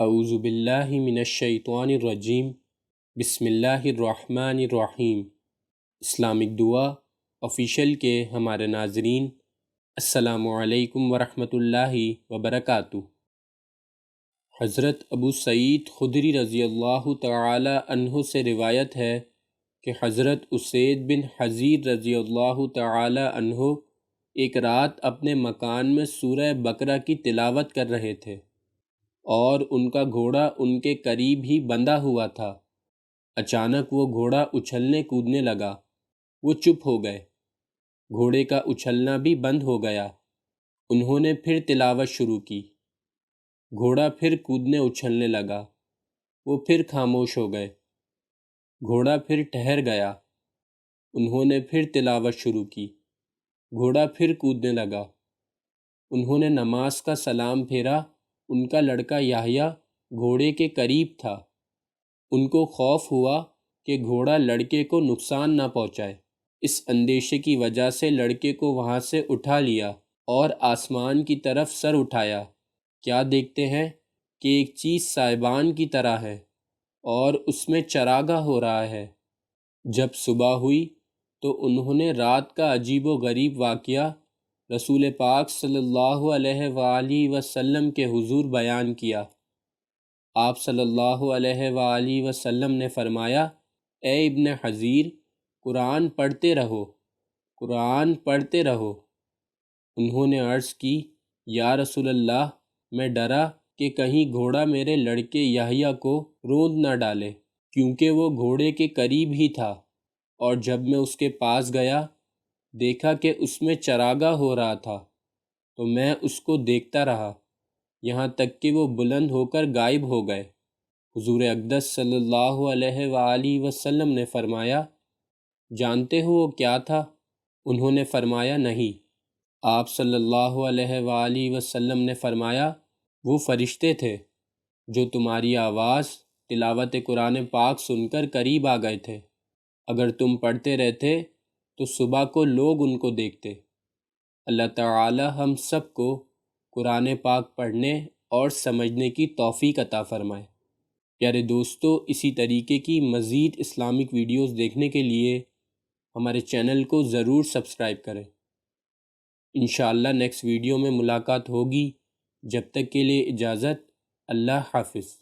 اعوذ باللہ من الشیطان الرجیم، بسم اللہ الرحمن الرحیم۔ اسلامک دعا آفیشیل کے ہمارے ناظرین، السلام علیکم ورحمۃ اللہ وبرکاتہ۔ حضرت ابو سعید خدری رضی اللہ تعالی عنہ سے روایت ہے کہ حضرت اسید بن حضیر رضی اللہ تعالی عنہ ایک رات اپنے مکان میں سورہ بقرہ کی تلاوت کر رہے تھے اور ان کا گھوڑا ان کے قریب ہی بندھا ہوا تھا۔ اچانک وہ گھوڑا اچھلنے کودنے لگا۔ وہ چپ ہو گئے، گھوڑے کا اچھلنا بھی بند ہو گیا۔ انہوں نے پھر تلاوت شروع کی، گھوڑا پھر کودنے اچھلنے لگا۔ وہ پھر خاموش ہو گئے، گھوڑا پھر ٹھہر گیا۔ انہوں نے پھر تلاوت شروع کی، گھوڑا پھر کودنے لگا۔ انہوں نے نماز کا سلام پھیرا۔ ان کا لڑکا یحییٰ گھوڑے کے قریب تھا۔ ان کو خوف ہوا کہ گھوڑا لڑکے کو نقصان نہ پہنچائے۔ اس اندیشے کی وجہ سے لڑکے کو وہاں سے اٹھا لیا اور آسمان کی طرف سر اٹھایا۔ کیا دیکھتے ہیں کہ ایک چیز سائبان کی طرح ہے اور اس میں چراغاں ہو رہا ہے۔ جب صبح ہوئی تو انہوں نے رات کا عجیب و غریب واقعہ رسول پاک صلی اللہ علیہ وآلہ وسلم کے حضور بیان کیا۔ آپ صلی اللہ علیہ وآلہ وسلم نے فرمایا، اے ابن حضیر، قرآن پڑھتے رہو، قرآن پڑھتے رہو۔ انہوں نے عرض کی، یا رسول اللہ، میں ڈرا کہ کہیں گھوڑا میرے لڑکے یحییٰ کو روند نہ ڈالے، کیونکہ وہ گھوڑے کے قریب ہی تھا، اور جب میں اس کے پاس گیا دیکھا کہ اس میں چراغاں ہو رہا تھا تو میں اس کو دیکھتا رہا یہاں تک کہ وہ بلند ہو کر غائب ہو گئے۔ حضور اقدس صلی اللہ علیہ وآلہ وسلم نے فرمایا، جانتے ہو وہ کیا تھا؟ انہوں نے فرمایا، نہیں۔ آپ صلی اللہ علیہ وآلہ وسلم نے فرمایا، وہ فرشتے تھے جو تمہاری آواز تلاوت قرآن پاک سن کر قریب آ گئے تھے۔ اگر تم پڑھتے رہتے تو صبح کو لوگ ان کو دیکھتے۔ اللہ تعالی ہم سب کو قرآن پاک پڑھنے اور سمجھنے کی توفیق عطا فرمائے۔ پیارے دوستو، اسی طریقے کی مزید اسلامک ویڈیوز دیکھنے کے لیے ہمارے چینل کو ضرور سبسکرائب کریں۔ انشاءاللہ نیکسٹ ویڈیو میں ملاقات ہوگی۔ جب تک کے لیے اجازت، اللہ حافظ۔